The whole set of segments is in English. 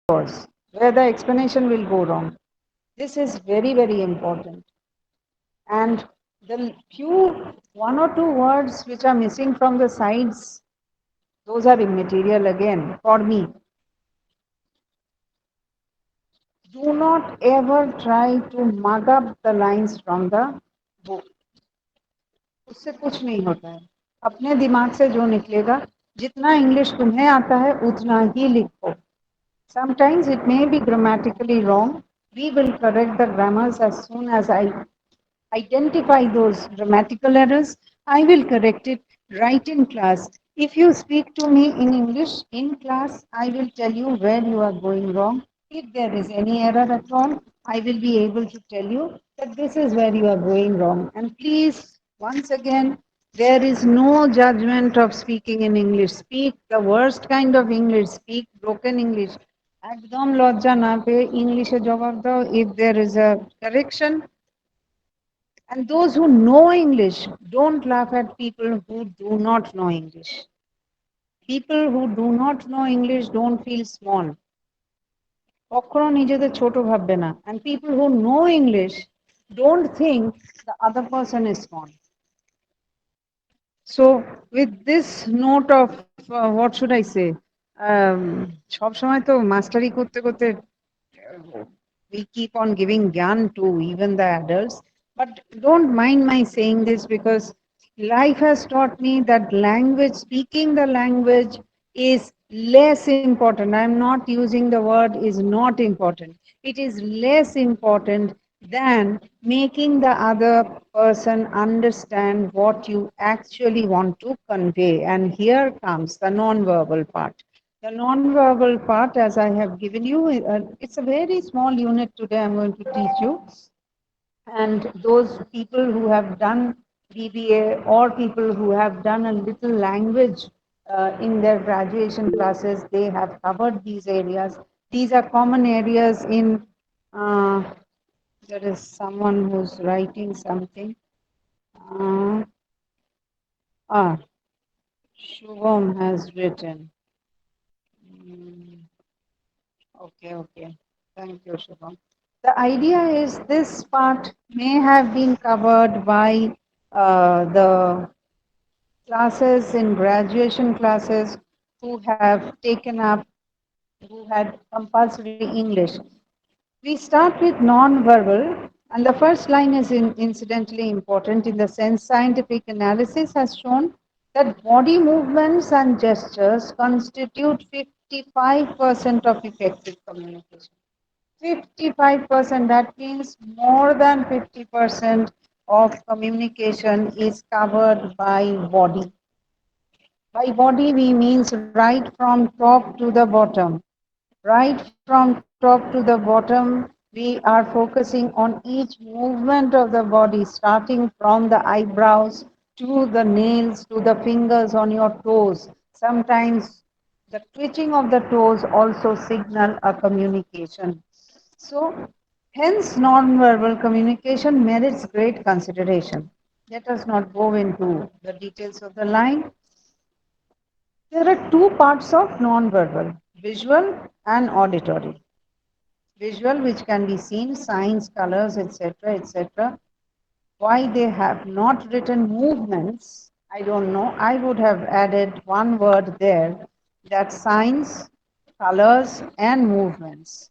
yours, where the explanation will go wrong. This is very, very important. And the few one or two words which are missing from the sides, those are immaterial again for me. Do not ever try to mug up the lines from the book. उससे कुछ नहीं होता है. अपने दिमाग से जो निकलेगा, जितना इंग्लिश तुम्हें आता है उतना ही लिखो. Sometimes it may be grammatically wrong. We will correct the grammars as soon as I identify those grammatical errors. I will correct it right in class. If you speak to me in English in class, I will tell you where you are going wrong. If there is any error at all, I will be able to tell you that this is where you are going wrong. And please, once again, there is no judgment of speaking in English. Speak the worst kind of English, speak broken English. একদম লজ্জা না পেয়ে ইংলিশে জবাব দাও. If there is a correction, and those who know English, don't laugh at people who do not know English. People who do not know English don't feel small. কখনো নিজেদের ছোট ভাববে না. And people who know English don't think the other person is small. So with this note of what should I say? সব সময় তো মাস্টারি করতে করতে we keep on giving gyan to even the adults. But don't mind my saying this, because life has taught me that language, speaking the language, is less important. I'm not using the word is not important. It is less important than making the other person understand what you actually want to convey. And here comes the non-verbal part. The non-verbal part, as I have given you, it's a very small unit today I'm going to teach you. And those people who have done BBA, or people who have done a little language in their graduation classes, they have covered these areas. These are common areas in, there is someone who's writing something. Uh, ah, Shubham has written. Mm, okay, okay. Thank you, Shubham. The idea is this part may have been covered by the classes in graduation classes who have taken up, who had compulsory English. We start with non-verbal, and the first line is incidentally important in the sense scientific analysis has shown that body movements and gestures constitute 55% of effective communication. 55%, that means more than 50% of communication is covered by body. By body, we means right from top to the bottom. Right from top to the bottom, we are focusing on each movement of the body, starting from the eyebrows to the nails to the fingers on your toes. Sometimes the twitching of the toes also signal a communication. So, hence non-verbal communication merits great consideration. Let us not go into the details of the line. There are two parts of non-verbal: visual and auditory. Visual, which can be seen, signs, colors, etc., etc. Why they have not written movements, I don't know. I would have added one word there, that signs, colors, and movements.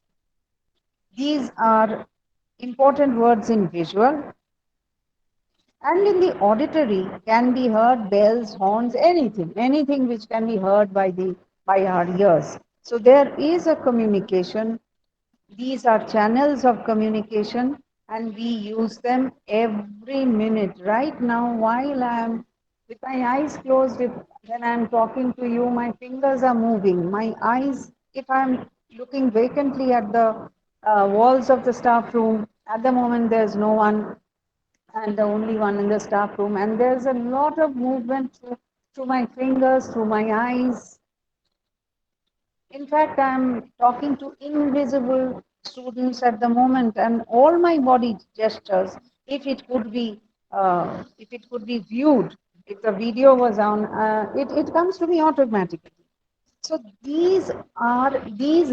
These are important words in visual, and in the auditory can be heard bells, horns, anything which can be heard by our ears. So there is a communication. These are channels of communication, and we use them every minute. Right now, while I'm with my eyes closed, if when I'm talking to you, my fingers are moving. My eyes, if I'm looking vacantly at the walls of the staff room, at the moment there's no one, and the only one in the staff room, and there's a lot of movement through my fingers, through my eyes. In fact, I'm talking to invisible students at the moment, and all my body gestures, if it could be viewed, if the video was on, it comes to me automatically. So these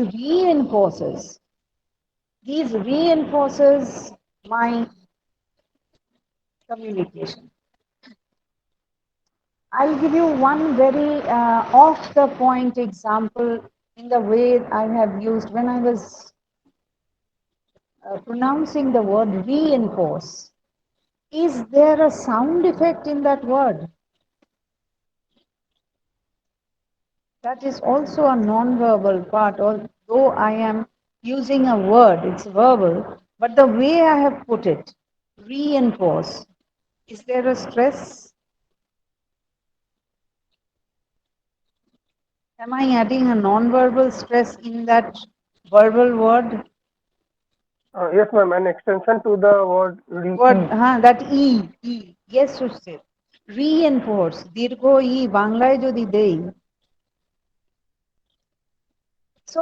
reinforces my communication. I'll give you one very off the point example in the way I have used when I was pronouncing the word reinforce. Is there a sound effect in that word? That is also a non-verbal part, although I am using a word, it's verbal, but the way I have put it, reinforce, is there a stress? Am I adding a non-verbal stress in that verbal word? Yes, ma'am. An extension to the word Word, e. that E. Yes, Sushil. Reinforce, দীর্ঘ ই বাংলায় যদি দেই, so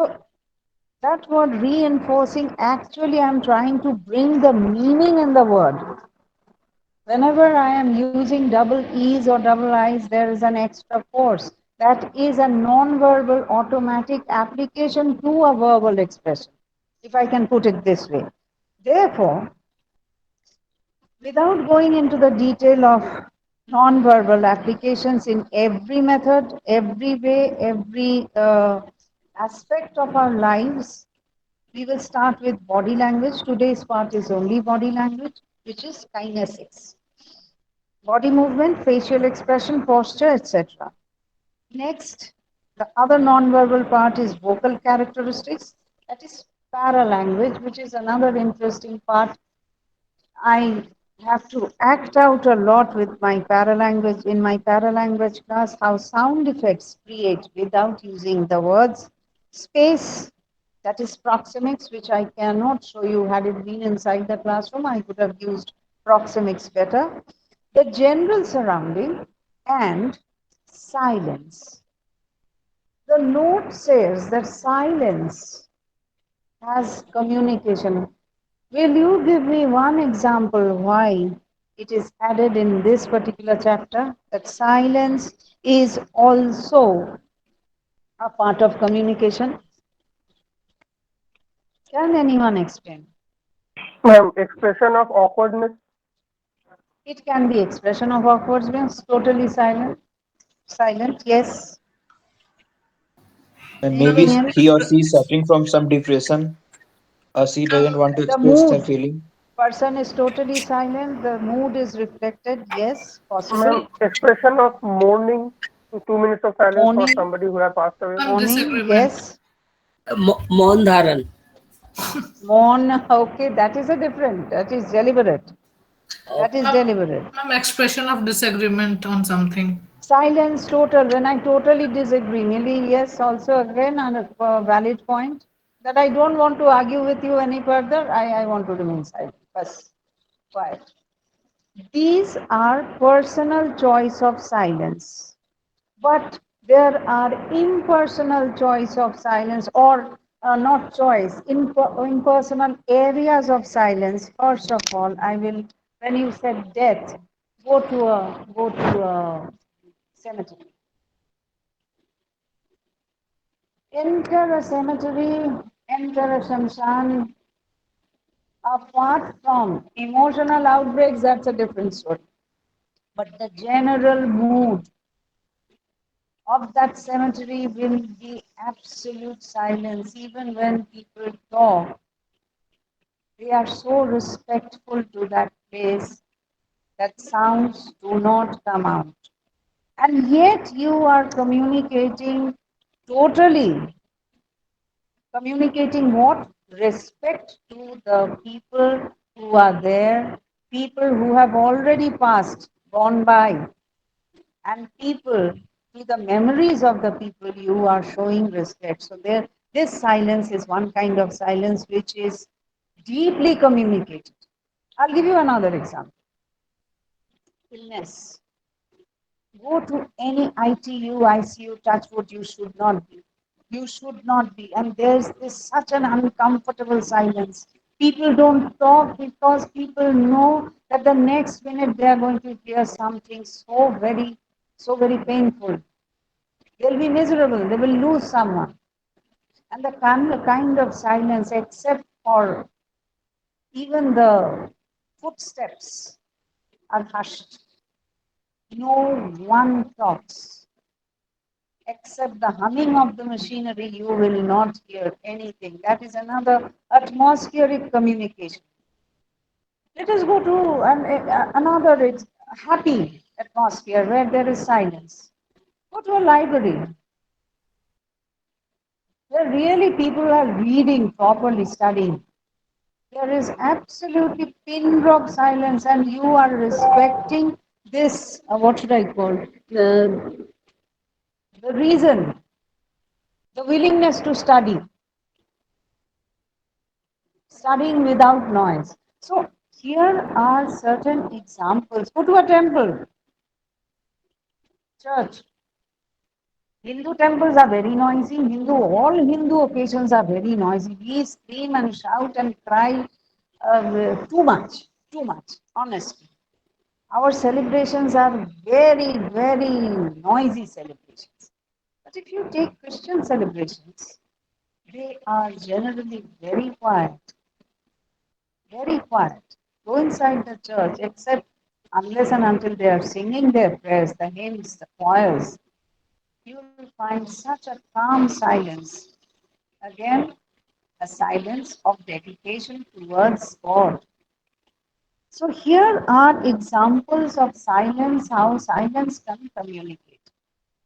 that word reinforcing, actually I'm trying to bring the meaning in the word. Whenever I am using double E's or double I's, there is an extra force. That is a non-verbal automatic application to a verbal expression, if I can put it this way. Therefore, without going into the detail of non-verbal applications in every method, every way, every aspect of our lives, we will start with body language. Today's part is only body language, which is kinesics. Body movement, facial expression, posture, etc. Next, the other non-verbal part is vocal characteristics. That is paralanguage, which is another interesting part. I have to act out a lot with my paralanguage in my paralanguage class, how sound effects create without using the words. Space, that is proxemics, which I cannot show you. Had it been inside the classroom, I could have used proxemics better. The general surrounding and silence. The note says that silence has communication. Will you give me one example why it is added in this particular chapter that silence is also a part of communication? Can anyone explain? Ma'am, expression of awkwardness. It can be expression of awkwardness, totally silent. Silent, yes. And maybe Anything Ma'am, else? he or she is suffering from some depression, or she doesn't want to The express her mood. feeling. Person is totally silent. The mood is reflected. Yes, possible. Ma'am, expression of mourning. 2 minutes of silence for Mourning, somebody who has passed away. mourning. disagreement. Yes. मौन धारण. Mourn. Okay, that is a different. That is deliberate. That is Ma'am, deliberate. ma'am, expression of disagreement on something. Silence total. When I totally disagree, maybe yes. Also again, a valid point that I don't want to argue with you any further. I want to remain silent. Bas, quiet. These are personal choice of silence. But there are impersonal choice of silence or not choice, impersonal areas of silence. First of all, I will, when you said death, go to a cemetery. Enter a cemetery, enter a shamshan. Apart from emotional outbreaks, that's a different story. But the general mood of that cemetery will be absolute silence. Even when people talk, they are so respectful to that place that sounds do not come out. And yet you are totally communicating what? Respect to the people who are there, people who have already passed, gone by, and people to the memories of the people you are showing respect. So there, this silence is one kind of silence which is deeply communicated. I'll give you another example. Illness. Go to any ITU, ICU, touch wood, you should not be. You should not be. And there's this such an uncomfortable silence. People don't talk because people know that the next minute they are going to hear something so very painful. They'll be miserable. They will lose someone. And the kind of silence, except for even the footsteps, are hushed. No one talks. Except the humming of the machinery, you will not hear anything. That is another atmospheric communication. Let us go to another happy atmosphere where there is silence. Go to a library where really people are reading, properly studying. There is absolutely pin drop silence, and you are respecting this, what should I call, the reason, the willingness to study, studying without noise. So here are certain examples. Go to a temple, church. Hindu temples are very noisy. All Hindu occasions are very noisy. We scream and shout and cry too much, honestly. Our celebrations are very, very noisy celebrations. But if you take Christian celebrations, they are generally very quiet, very quiet. Go inside the church, except unless and until they are singing their prayers, the hymns, the choirs, you will find such a calm silence. Again, a silence of dedication towards God. So here are examples of silence, how silence can communicate.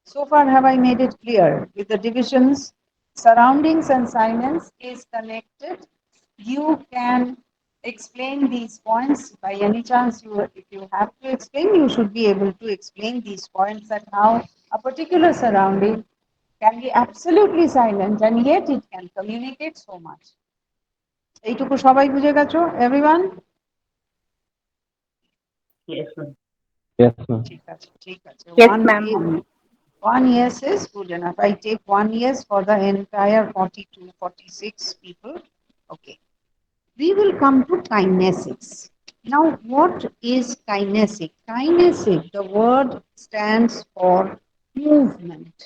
So far, have I made it clear? With the divisions, surroundings and silence is connected. You can explain these points by any chance. If you have to explain, you should be able to explain these points that how a particular surrounding can be absolutely silent and yet it can communicate so much. এইটুকু সবাই বুঝে গেছো, everyone? Yes, ma'am. Yes, ma'am. ঠিক আছে, ঠিক আছে. Yes, ma'am. One yes is good enough. I take 1 yes for the entire 42, 46 people. Okay. We will come to kinesics. Now, what is kinesic? Kinesic, the word stands for movement.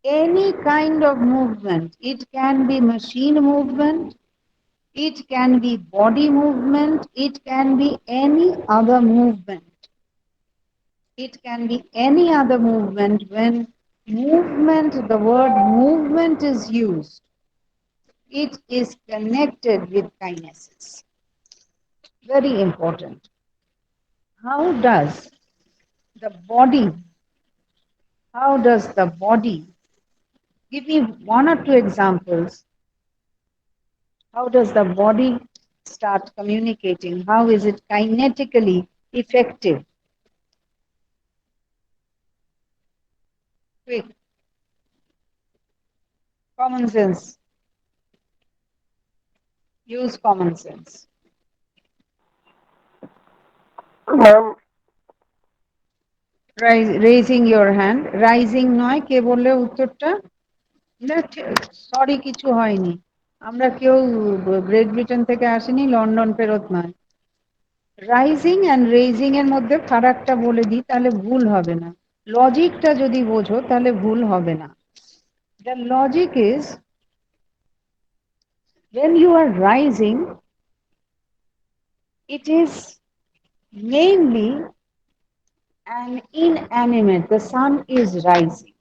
Any kind of movement. It can be machine movement, it can be body movement, it can be any other movement. It can be any other movement. When movement, the word movement is used, it is connected with kinesis. Very important. How does the body, how does the body, give me one or two examples, how does the body start communicating? How is it kinetically effective? Quick. Common sense. Use common sense. Ma'am, Raising your hand. Rising নয়, কে বললে উত্তরটা? Sorry, কিছু হয়নি। আমরা কেউ great Britain থেকে আসিনি, London ফেরত নয়। রাইজিং অ্যান্ড রেইজিং এর মধ্যে ফারাকটা বলে দিই, তাহলে ভুল হবে না। লজিকটা যদি বোঝো তাহলে ভুল হবে না। The logic is, when you are rising, it is mainly an inanimate, the sun is rising.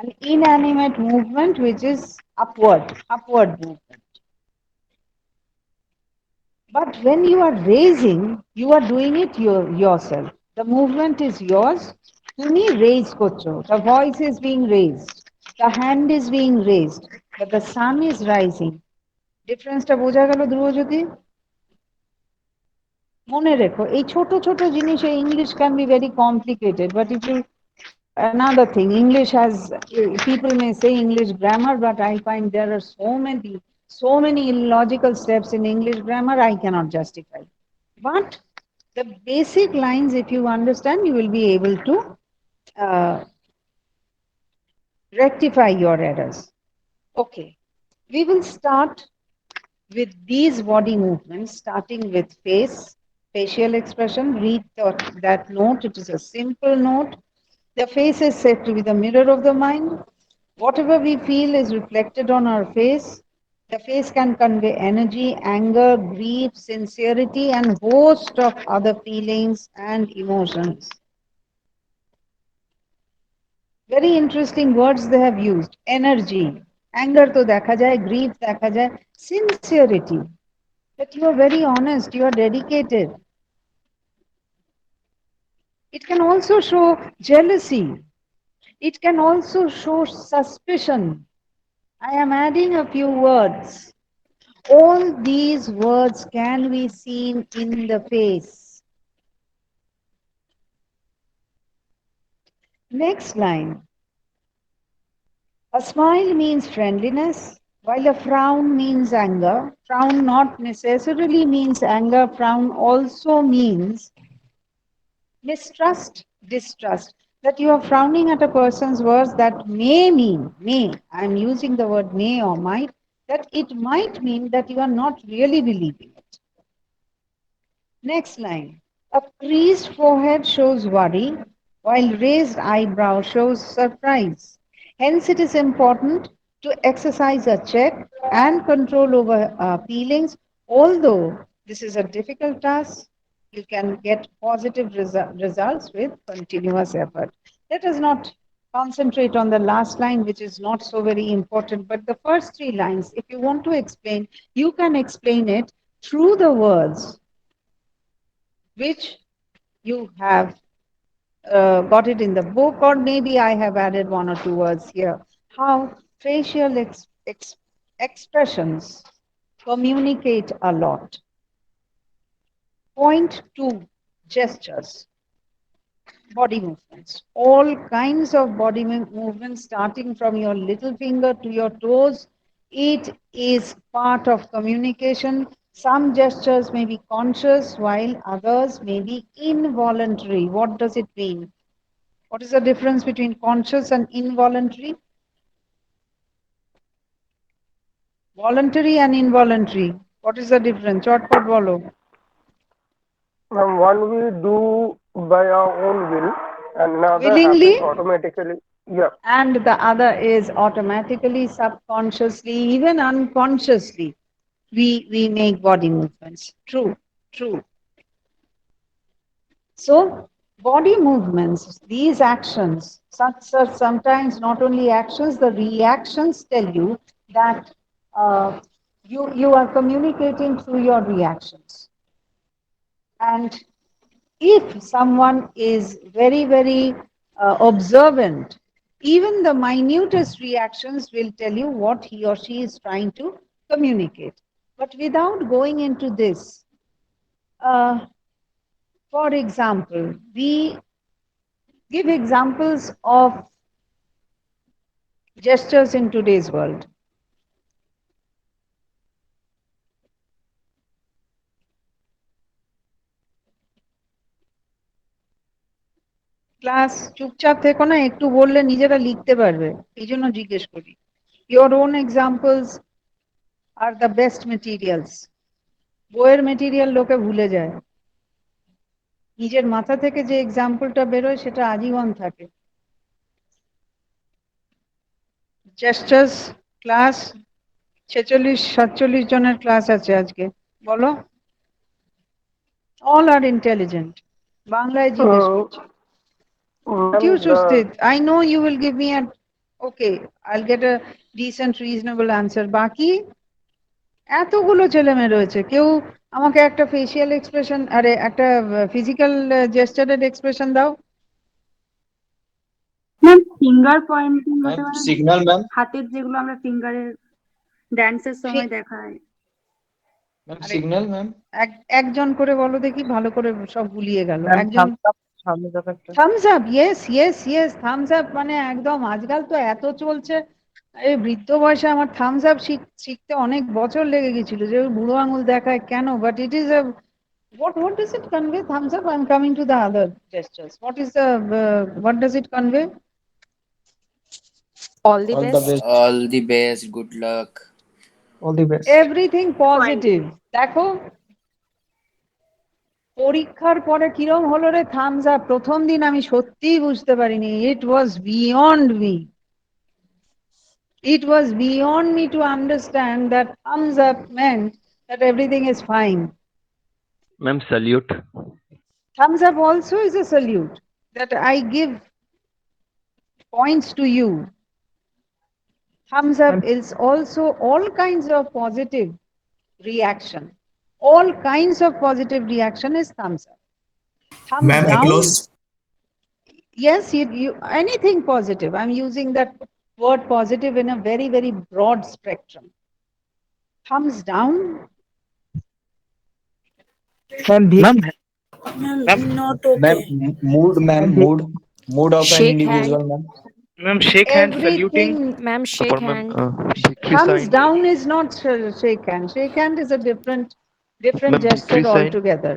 An inanimate movement which is upward movement. But when you are raising, you are doing it yourself. The movement is yours. তুমি raise করছো. The voice is being raised. The hand is being raised. But the sun is rising. ডিফারেন্সটা বোঝা গেল ধ্রুবজ্যোতি? মনে রেখো এই ছোট ছোট জিনিসে English can be very complicated, but if you another thing, English has, people may say English grammar, but I find there are so many illogical steps in English grammar I cannot justify. But the basic lines, if you understand, you will be able to uh, rectify your errors. Okay, we will start with these body movements, starting with face, facial expression. Read that note, it is a simple note. The face is said to be the mirror of the mind. Whatever we feel is reflected on our face. The face can convey energy, anger, grief, sincerity, and host of other feelings and emotions. Very interesting words they have used. Energy. Anger to dekha jai, grief dekha jai, sincerity. That you are very honest, you are dedicated. It can also show jealousy. It can also show suspicion. I am adding a few words. All these words can be seen in the face. Next line. A smile means friendliness, while a frown means anger. Frown not necessarily means anger, frown also means mistrust, distrust. That you are frowning at a person's words that may mean, may, I am using the word may or might, that it might mean that you are not really believing it. Next line. A creased forehead shows worry, while raised eyebrow shows surprise. Hence, it is important to exercise a check and control over feelings. Although this is a difficult task, you can get positive results with continuous effort. Let us not concentrate on the last line, which is not so very important, but the first three lines, if you want to explain, you can explain it through the words which you have got it in the book, or maybe I have added one or two words here. How facial expressions communicate a lot. Point two, gestures, body movements. All kinds of body movements, starting from your little finger to your toes. It is part of communication. Some gestures may be conscious, while others may be involuntary. What does it mean? What is the difference between conscious and involuntary? Voluntary and involuntary. What is the difference? Chotpot bolo. One we do by our own will, and another happens Willingly, automatically. Yeah. and the other is automatically, subconsciously, even unconsciously. We make body movements. True, true. So body movements, these actions, such are sometimes not only actions, the reactions tell you that you are communicating through your reactions. And if someone is very, very observant, even the minutest reactions will tell you what he or she is trying to communicate. But without going into this, uh, for example, we give examples of gestures in today's world. Class চুপচাপ থেকো না, একটু বললে নিজেরা লিখতে পারবে, এই জন্য জিজ্ঞেস করি। Your own examples are the best materials. বইয়ের মেটেরিয়াল লোকে ভুলে যায়, নিজের মাথা থেকে যে এক্সাম্পলটা বেরোয় সেটা আজীবন থাকে। জেস্টার্স ক্লাস 46-47 জনের ক্লাস আছে আজকে, বলো। অল আর ইন্টেলিজেন্ট, বাংলায় জিজ্ঞেস করছি। You, Ma'am, Sustit, I know you will give me an okay, I'll get a decent, reasonable answer. বাকি এতগুলো ছেলে মেয়ে রয়েছে, কেউ আমাকে একটা ফেসিয়াল এক্সপ্রেশন, আরে একটা ফিজিক্যাল জেস্টারের এক্সপ্রেশন দাও। ম্যাম ফিঙ্গার পয়েন্টিং হতে Ma'am, পারে, signal, ma'am. হাতের যেগুলো আমরা ফিঙ্গারের ড্যান্সের সময় দেখাই। Ma'am, আরে signal, ma'am. একজন করে বলো দেখি, ভালো করে সব গুলিয়ে গেল Ma'am, একজন। thumbs up একটা। Thumbs up, yes yes yes, thumbs up মানে একদম, আজকাল তো এত চলছে। এই বৃদ্ধ বয়সে আমার থামস আপ শিখতে অনেক বছর লেগে গেছিল, যে বুড়ো আঙুল দেখায় কেন, but it is a what does it convey? Thumbs up. I'm coming to the other gestures. What is the what does it convey? All the All the best. best. All the best. Good luck. All the best. Everything positive. দেখো পরীক্ষার পরে কিরম হলো রে Thums up, প্রথম দিন আমি সত্যিই বুঝতে পারিনি। It was beyond me, it was beyond me to understand that thumbs up meant that everything is fine. Ma'am, salute. Thumbs up also is a salute, that I give points to you. Thumbs up is also all kinds of positive reaction. All kinds of positive reaction is thumbs up. Thumbs Ma'am, down, applause. yes, anything positive. I'm using that word positive in a very, very broad spectrum. Thumbs down, Ma'am, Ma'am, not Ma'am, okay. mood of an Shake hand. individual, ma'am. ma'am, shake hand saluting. everything. Ma'am, shake For ma'am, hand. victory Thumbs sign. down is not shake hand. Shake hand is a different Ma'am, gesture victory sign. altogether.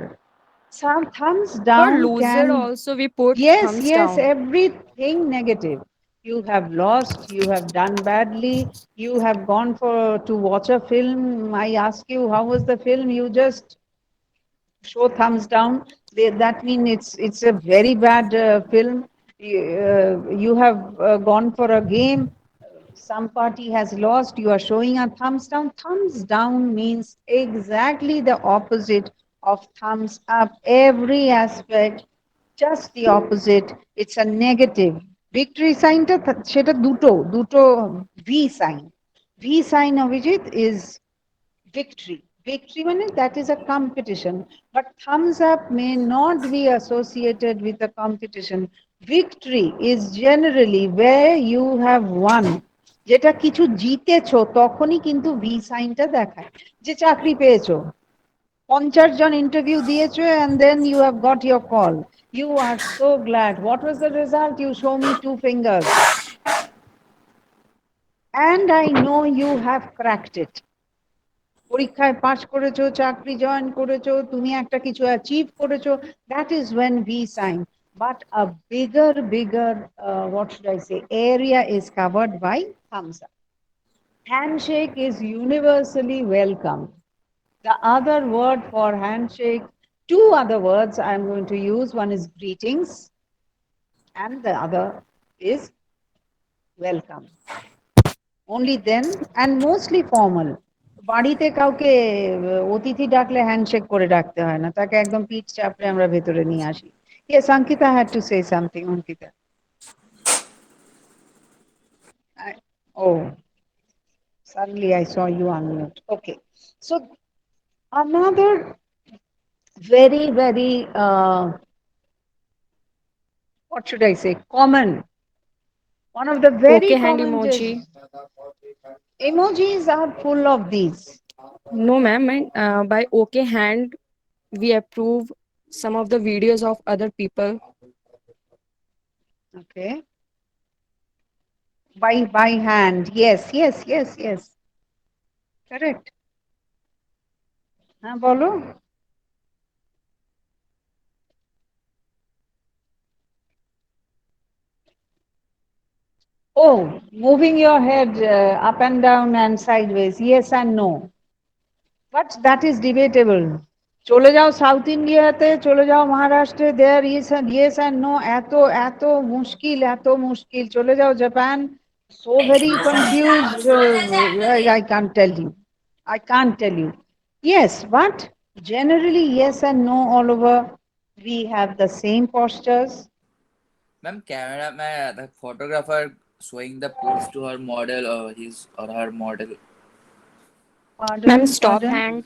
Some thumbs For down loser can, also we put yes, thumbs yes, down. everything negative. You have lost, you have done badly, you have gone for to watch a film. I ask you, how was the film? You just show thumbs down. That means it's a very bad film. You have gone for a game, some party has lost, you are showing a thumbs down. Thumbs down means exactly the opposite of thumbs up. Every aspect, just the opposite. It's a negative. Victory sign টা সেটা দুটো V sign. V sign Abhijit is victory. Victory means that is a competition. But thumbs up may not be associated with a competition. Victory is generally where you have won. যেটা কিছু জিতেছো তখনই কিন্তু V সাইনটা দেখায়, যে চাকরি পেয়েছো, 50 জন ইন্টারভিউ দিয়েছো and then you have got your call. You are so glad. What was the result? You show me 2 fingers. And I know you have cracked it. পরীক্ষায় পাস করেছো, চাকরি জয়েন করেছো, তুমি একটা কিছু অ্যাচিভ করেছো, that is when we sign. But a bigger what should I say, area is covered by thumbs up. Handshake is universally welcome. The other word for handshake, two other words I'm going to use. One is greetings and the other is welcome. Only then, and mostly formal. বাড়িতে কাউকে অতিথি ডাকলে handshake করে ডাকতে হয় না, তাকে একদম পিঠ চাপড়ে আমরা ভেতরে নিয়ে আসি। Yes, Ankita had to say something. Ankita. Oh, suddenly I saw you unmute. Okay. So another very, what should I say, common, one of the very Okay hand common emoji. emojis are full of these. No, ma'am. By okay hand we approve some of the videos of other people. Okay. By hand. Yes. Correct. হ্যাঁ বলো। Oh, moving your head up and down and sideways. Yes and no. But that is debatable. চলে যাও south ইন্ডিয়াতে, চলে যাও মহারাষ্ট্রে, there yes and no, এত মুশকিল, চলে যাও Japan, so very confused. I can't tell you. I can't tell you. Yes, but generally yes and no all over. We have the same postures. Ma'am, camera, man, the photographer showing the pose to her model or his or her model. Ma'am, stop Pardon. hand.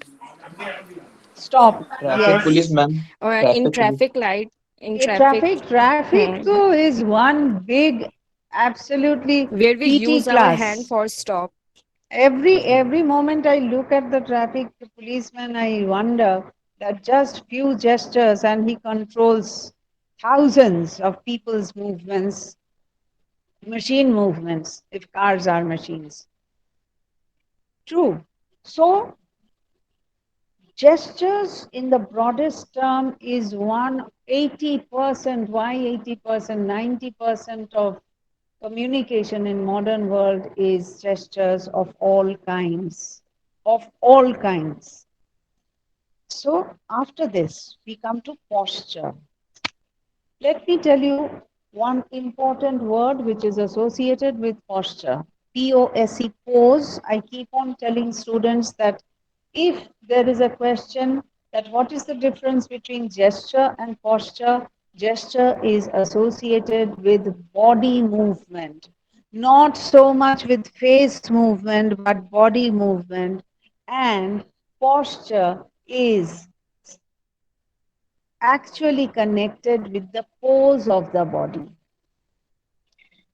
Stop. Traffic Yes. police, ma'am. Or in Traffic police. traffic light. In A traffic. traffic though is one big, absolutely Where we PT use our hand class. for stop. Every moment I look at the traffic policeman, I wonder that just few gestures and he controls thousands of people's movements, machine movements, if cars are machines. True. So gestures in the broadest term is 180%. Why 80%? 90% of communication in modern world is gestures of all kinds. Of all kinds. So after this, we come to posture. Let me tell you one important word which is associated with posture. POSE, pose. I keep on telling students that if there is a question that what is the difference between gesture and posture, gesture is associated with body movement, not so much with face movement, but body movement. And posture is actually connected with the pose of the body.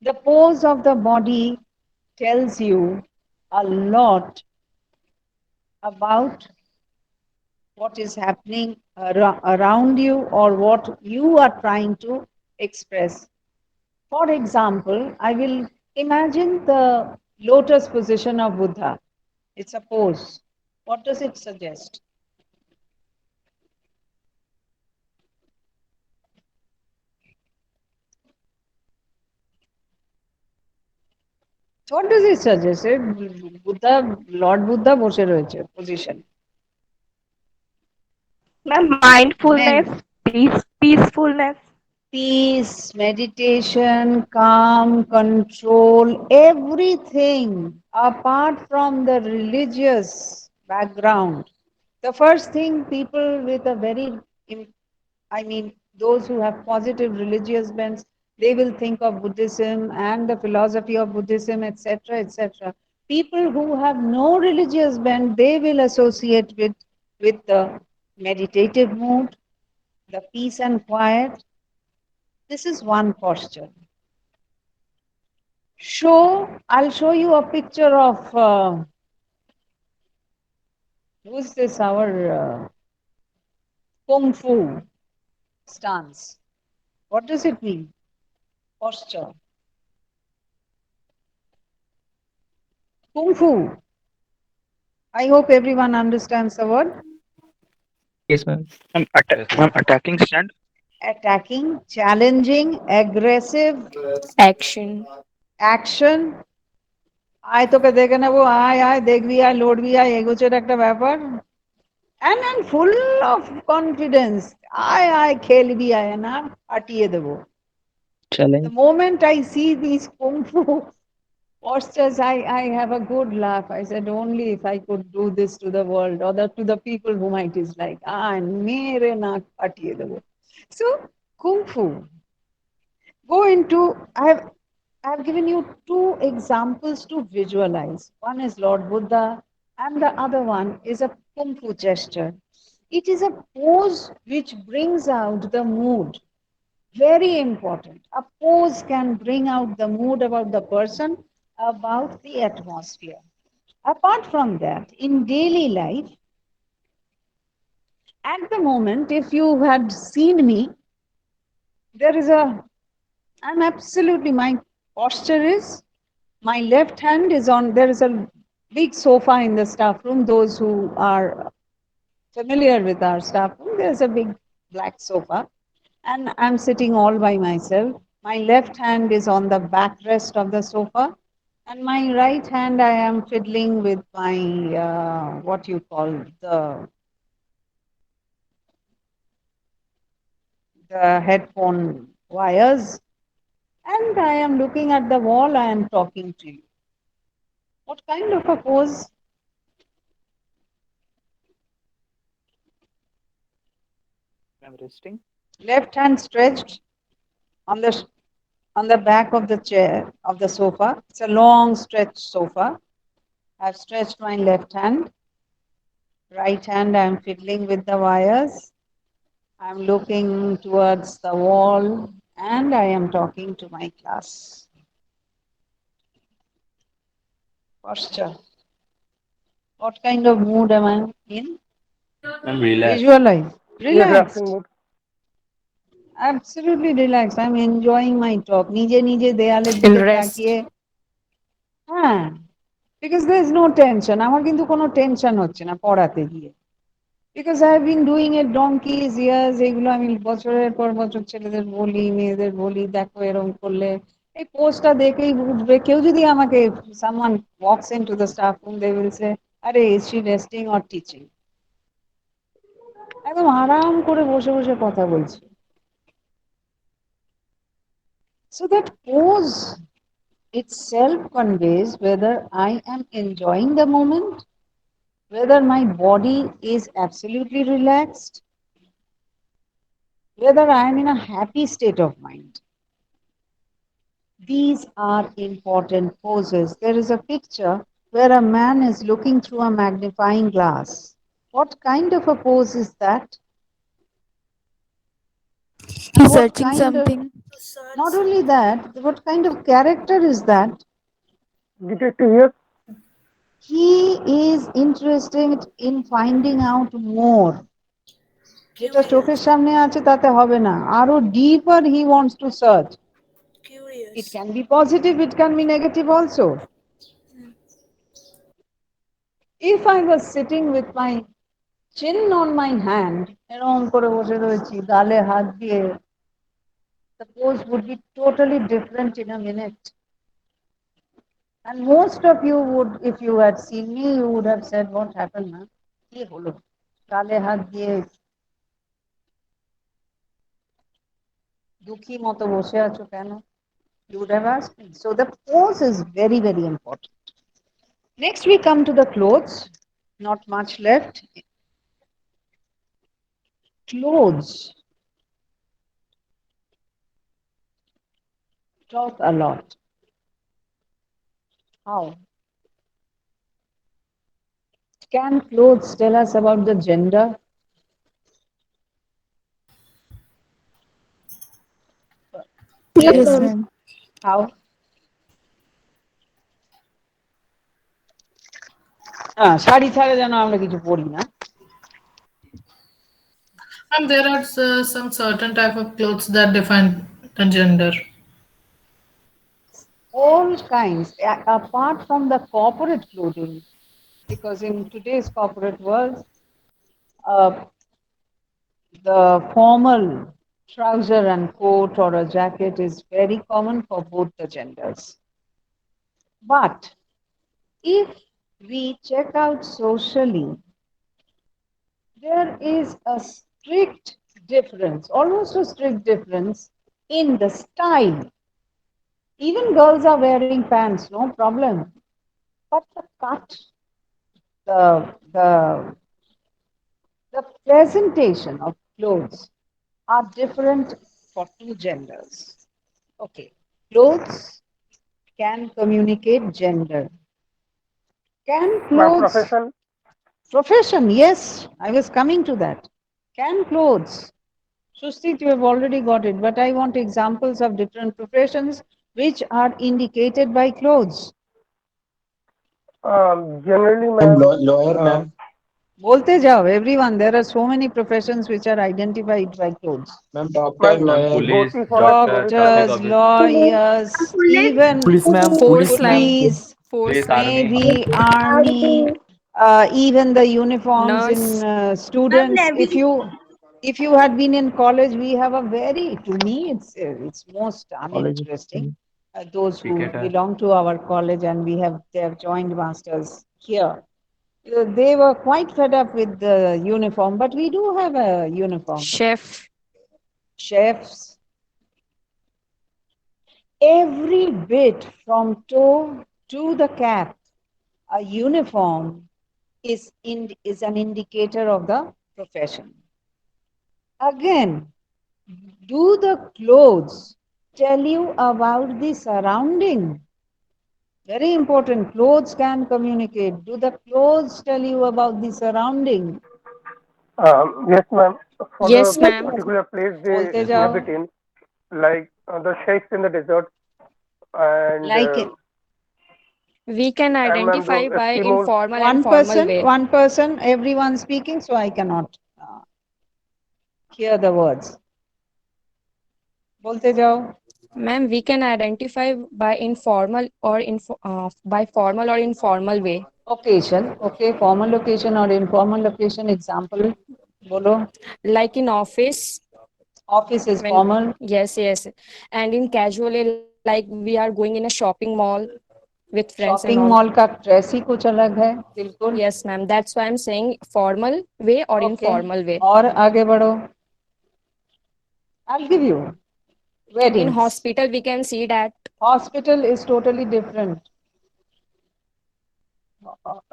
The pose of the body tells you a lot about what is happening around you or what you are trying to express. For example, I will imagine the lotus position of Buddha. It's a pose. What does it suggest? What does it suggest? Buddha, Lord Buddha বসে রয়েছে position. Ma'am, mindfulness, Then peacefulness. peace, meditation, calm, control, everything apart from the religious background. The first thing people with a very, I mean, those who have positive religious bents, they will think of Buddhism and the philosophy of Buddhism, etc., etc. People who have no religious bent, they will associate with the meditative mood, the peace and quiet. This is one posture. I'll show you a picture of, who's this, our Kung Fu stance. What does it mean? Posture. Kung Fu. I hope everyone understands the word. Yes, ma'am. Ma'am, attacking stand. Attacking, challenging, aggressive, Action. action. আয় তোকে দেখে নেবো আয় আয় দেখবি আয় লড়বি আয় এগোচের একটা ব্যাপার and full of confidence আয় আয় খেলবি আয় না পাঠিয়ে দেবো. The Challenge. moment I see these kung fu postures, I have a good laugh. I said, only if I could do this to the world or to the people whom it is like, mere naak patiye debo. So, Kung Fu. Go into, I've given you two examples to visualize. One is Lord Buddha, and the other one is a Kung Fu gesture. It is a pose which brings out the mood. Very important. A pose can bring out the mood about the person, about the atmosphere. Apart from that, in daily life, at the moment, if you had seen me, there is a, I'm absolutely, my posture is, my left hand is on, there is a big sofa in the staff room. Those who are familiar with our staff room, there's a big black sofa. And I'm sitting all by myself. My left hand is on the backrest of the sofa, and my right hand I am fiddling with my what you call the headphone wires, and I am looking at the wall. I am talking to you. What kind of a pose? I'm resting. Left hand stretched on the back of the chair of the sofa. It's a long stretched sofa. I've stretched my left hand. Right hand, I'm fiddling with the wires. I'm looking towards the wall and I am talking to my class. Posture. What kind of mood am I in? I'm relaxed. Visualize. Relaxing Relaxed. mood. Absolutely relaxed. I'm enjoying my talk. নিজে নিজে দেয়ালের In দিকে rest. তাকিয়ে হ্যাঁ, because there is no tension. আমার কিন্তু কোনো tension হচ্ছে না পড়াতে গিয়ে, because I have been doing it donkeys years. এগুলো আমি বছরের পর বছর ছেলেদের বলি, মেয়েদের বলি, দেখো এরকম করলে এই পোস্টটা দেখেই বুঝবে। কেউ যদি আমাকে, someone walks into the staff room, they will say, আরে is she resting or teaching? একদম আরাম করে বসে বসে কথা বলছি। So that pose itself conveys whether I am enjoying the moment, whether my body is absolutely relaxed, whether I am in a happy state of mind. These are important poses. There is a picture where a man is looking through a magnifying glass. What kind of a pose is that? He's What searching kind of, something. not only that, what kind of character is that? Detective, yes. He is interested in finding out more. যেটা চোখের সামনে আছে তাতে হবে না, আরো deeper he wants to search. It can be positive, it can be negative also. If I was sitting with my chin on my hand, এরকম করে বসে রয়েছি গালে হাত দিয়ে, the pose would be totally different in a minute. And most of you would, if you had seen me, you would have said, what happened, man? কি হলো? গালে হাত দিয়ে দুঃখী মতো বসে আছো কেন? You would have asked me. So the pose is very, very important. Next we come to the clothes. Not much left. Clothes talk a lot. How? Can clothes tell us about the gender? Yes, Yes. ma'am. How? Sari ছাড়া যেন আমরা কিছু পড়ি না। And there are some certain type of clothes that define the gender. All kinds, apart from the corporate clothing, because in today's corporate world, uh, the formal trouser and coat or a jacket is very common for both the genders. But if we check out socially, there is a strict difference, almost a strict difference in the style. Even girls are wearing pants, no problem. But the cut, the the presentation of clothes are different for two genders. Okay, clothes can communicate gender. Can My clothes, profession, yes, I was coming to that. Can clothes, Sustit, you have already got it, but I want examples of different professions which are indicated by clothes. Generally, Ma'am, ma'am, lawyer, ma'am. Bolte jao, everyone, there are so many professions which are identified by clothes. Ma'am, doctor, ma'am, lawyer. Police, dhoti for the doctor, security. traffic Doctors, officer, lawyers, even Police, ma'am. Force, ma'am. police, police, Force, ma'am. army, navy, army, even the uniforms in Nurse. students. If you had been in college, we have a very, to me, it's most college, uninteresting. Those who cricketer. belong to our college and they have joined masters here. They were quite fed up with the uniform, but we do have a uniform. Chef. Chefs, every bit from toe to the cap, a uniform is an indicator of the profession. Again, do the clothes tell you about the surrounding? Very important. Clothes can communicate. Do the clothes tell you about the surrounding? Yes, ma'am. For Yes, the ma'am. particular place they Bolte jao. inhabit in, like the sheikhs in the desert, and Like it. We can ma'am, identify those by Eskimos. informal and formal way. One person, everyone speaking, so I cannot hear the words. Bolte jao. Ma'am, we can identify by informal or by formal or informal way. Occasion, okay, formal location or informal location, example, bolo. Like in office, Office is when formal. yes, yes. And in casual, like we are going in a shopping mall, we with friends and shopping all. Mall का dress ही कुछ अलग है बिल्कुल. Yes, ma'am. That's why I'm saying formal way or okay, informal way. और आगे बढ़ो. I'll give you In weddings. hospital, we can see that. Hospital is totally different.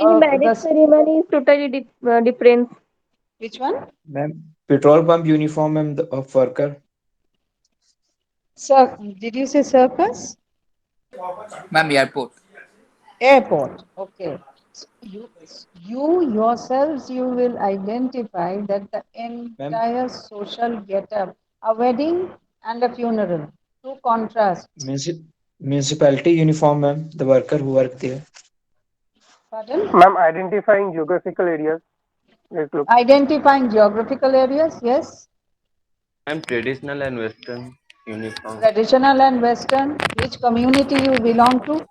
In marriage The ceremony is totally different. which one? Ma'am, petrol pump uniform of worker. Sir, did you say circus? Ma'am, airport. Airport. Okay. So you yourselves, you will identify that the Ma'am, entire social getup, a wedding and a funeral, two contrasts. municipality uniform, ma'am. The worker who work there. Pardon? Ma'am, identifying geographical areas. Let's look. Identifying geographical areas, yes. I'm traditional and Western uniform. Traditional and Western, which community you belong to.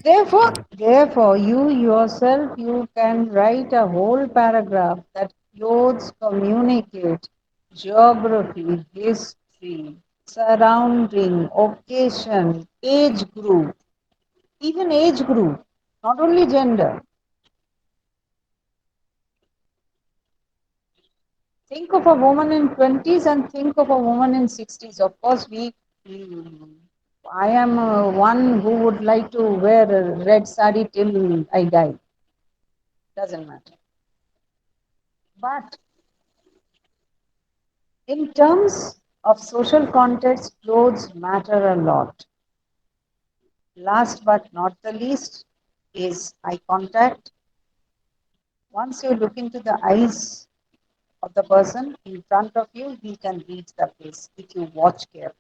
Therefore, you yourself, you can write a whole paragraph that clothes communicate geography, history, surrounding, occasion, age group, not only gender. Think of a woman in 20s and think of a woman in 60s. Of course, mm, I am one who would like to wear a red sari till I die. Doesn't matter. But in terms of social context, clothes matter a lot. Last but not the least is eye contact. Once you look into the eyes of the person in front of you, he can read the face if you watch carefully.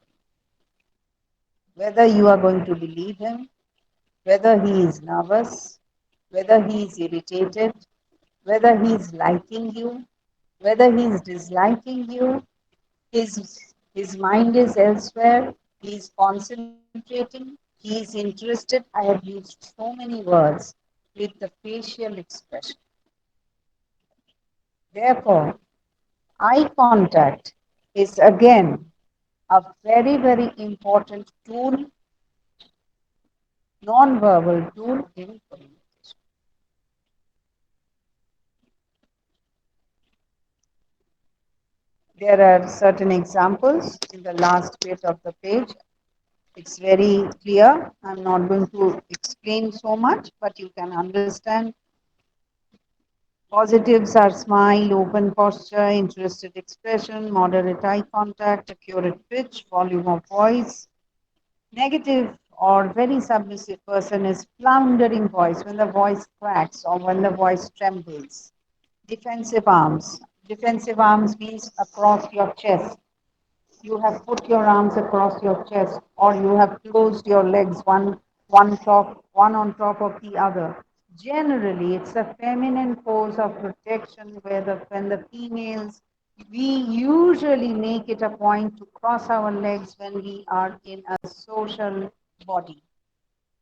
Whether you are going to believe him, whether he is nervous, whether he is irritated, whether he is liking you, whether he is disliking you, his mind is elsewhere, he is concentrating, he is interested. I have used so many words with the facial expression. Therefore, eye contact is again a very, very important tool, non-verbal tool in communication. There are certain examples in the last bit of the page. It's very clear. I'm not going to explain so much, but you can understand. Positives are smile, open posture, interested expression, moderate eye contact, accurate pitch, volume of voice. Negative or very submissive person is floundering voice, when the voice cracks or when the voice trembles. Defensive arms. Defensive arms means across your chest. You have put your arms across your chest, or you have closed your legs one on top of the other. Generally, it's a feminine pose of protection where when the females, we usually make it a point to cross our legs when we are in a social body.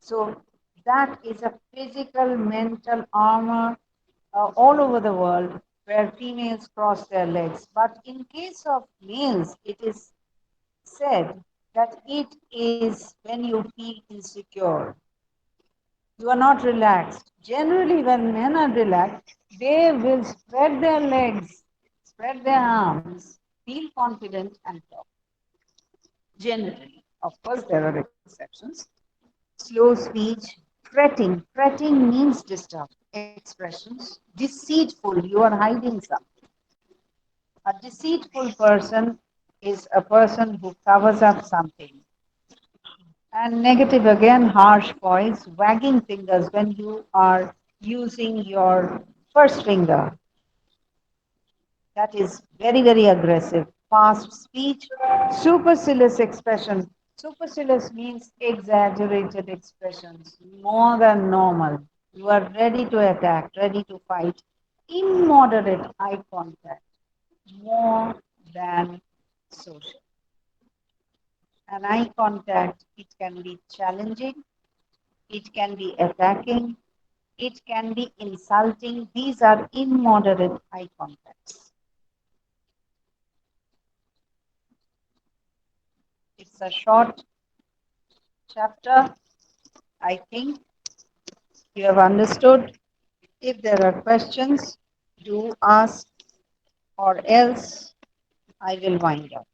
So that is a physical, mental armor all over the world where females cross their legs. But in case of males, it is said that it is when you feel insecure. You are not relaxed. Generally, when men are relaxed, they will spread their legs, spread their arms, feel confident, and talk. Generally. Of course, there are exceptions. Slow speech, fretting. Fretting means disturb expressions. Deceitful, you are hiding something. A deceitful person is a person who covers up something. And negative again, harsh voice, wagging fingers when you are using your first finger. That is very, very aggressive. Fast speech, supercilious expression. Supercilious means exaggerated expressions, more than normal. You are ready to attack, ready to fight. Immoderate eye contact, more than social. And eye contact, it can be challenging, it can be attacking, it can be insulting. These are immoderate eye contacts. It's a short chapter, I think. You have understood? If there are questions, do ask, or else I will wind up.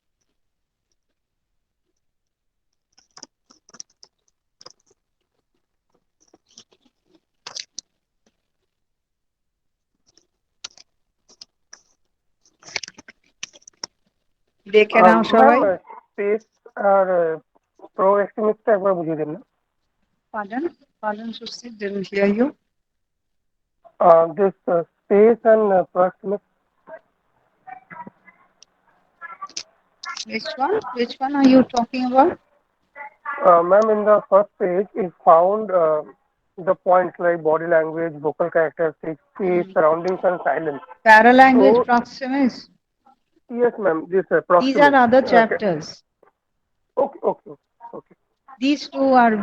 দেখে নাও সবাই। Ma'am space আর pro এস্টিমেটটা একবার বুঝিয়ে দিন না। Pardon? Pardon, Susi, didn't hear you. This space and proximate. Which one? Which one are you talking about? Ma'am, in the first page is found the points like body language, vocal characteristics, face, surroundings, and silence. Paralanguage, So proximus. yes, ma'am. This These proximate. are other chapters. Okay. These two are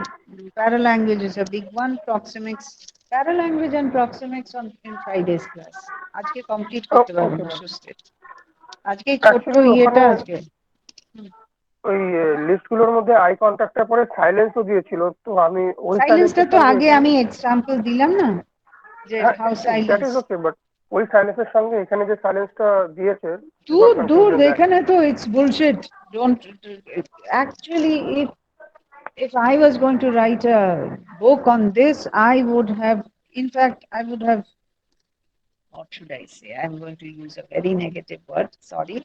paralanguage is a big one. Proximics, paralanguage and proximics on in Friday's class. আজকে complete করতে পারবো না সুস্থির। আজকে এই ছোট্ট Actually, ইয়েটা ওখানে আজকে। ওই লিস্টগুলোর মধ্যে আই কন্ট্যাক্টের পরে সাইলেন্সও দিয়েছিল, তো আমি ওই সাইলেন্সটা তো সঙ্গে আগে আমি এক্সাম্পল দিলাম না, যে how that silence. Is okay, but ওই সাইলেন্সের সঙ্গে এখানে যে সাইলেন্সটা দিয়েছে Dude, এখানে তো it's bullshit. Don't actually if I was going to write a book on this, I would have, in fact, I would have, what should I say? I'm going to use a very negative word, sorry.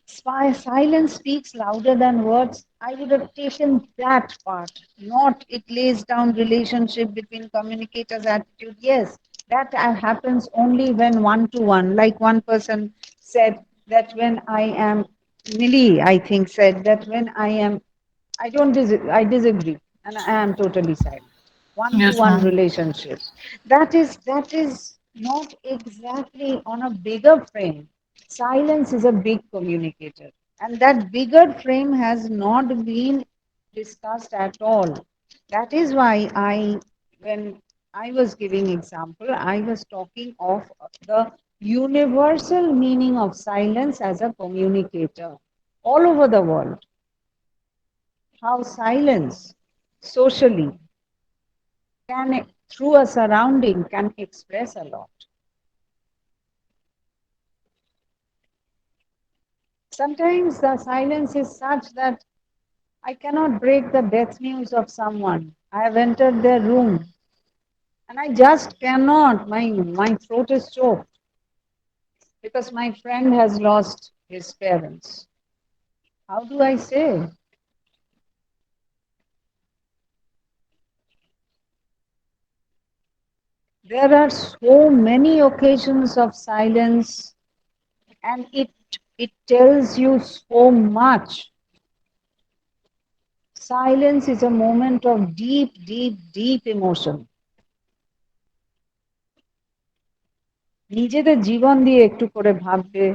Silence speaks louder than words. I would have taken that part, not it lays down relationship between communicators' attitude. Yes, that happens only when one to one. Like one person said that when I am, Millie, I think, said that when I am, I disagree, and I am totally silent. One to Yes, one ma'am. relationship. That is not exactly on a bigger frame. Silence is a big communicator, and that bigger frame has not been discussed at all. That is why when I was giving example, I was talking of the universal meaning of silence as a communicator all over the world. How silence socially can, through a surrounding, can express a lot. Sometimes the silence is such that I cannot break the death news of someone. I have entered their room and I just cannot. My throat is choked because my friend has lost his parents. How do I say? There are so many occasions of silence, and it tells you so much. Silence is a moment of deep emotion. নিজেদের জীবন দিয়ে একটু করে ভাববে,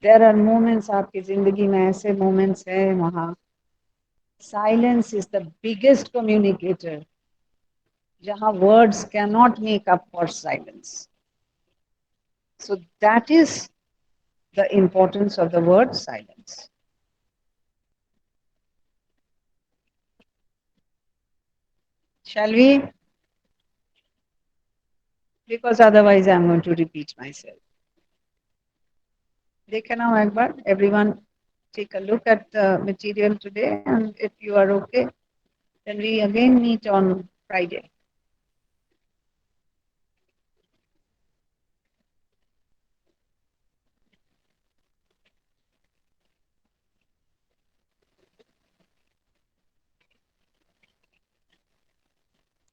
there are moments आपकी जिंदगी में ऐसे moments हैं वहाँ silence is the biggest communicator, जहाँ words cannot make up for silence. So that is the importance of the word silence. Shall we? Because otherwise I'm going to repeat myself. देखा ना एक बार, everyone take a look at the material today, and if you are okay, then we again meet on Friday.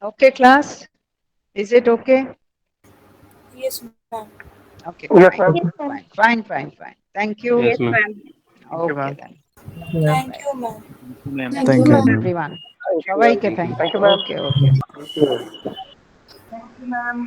Okay, class? Is it okay? Yes, ma'am. Okay, Yes, fine. ma'am. Yes, ma'am. Fine. Thank you. Yes, Yes, ma'am. ma'am. Okay then. Thank you, ma'am. Ma'am. Thank you, ma'am. everyone. সবাইকে thank Thank you. you, ma'am. Okay. Thank you, ma'am.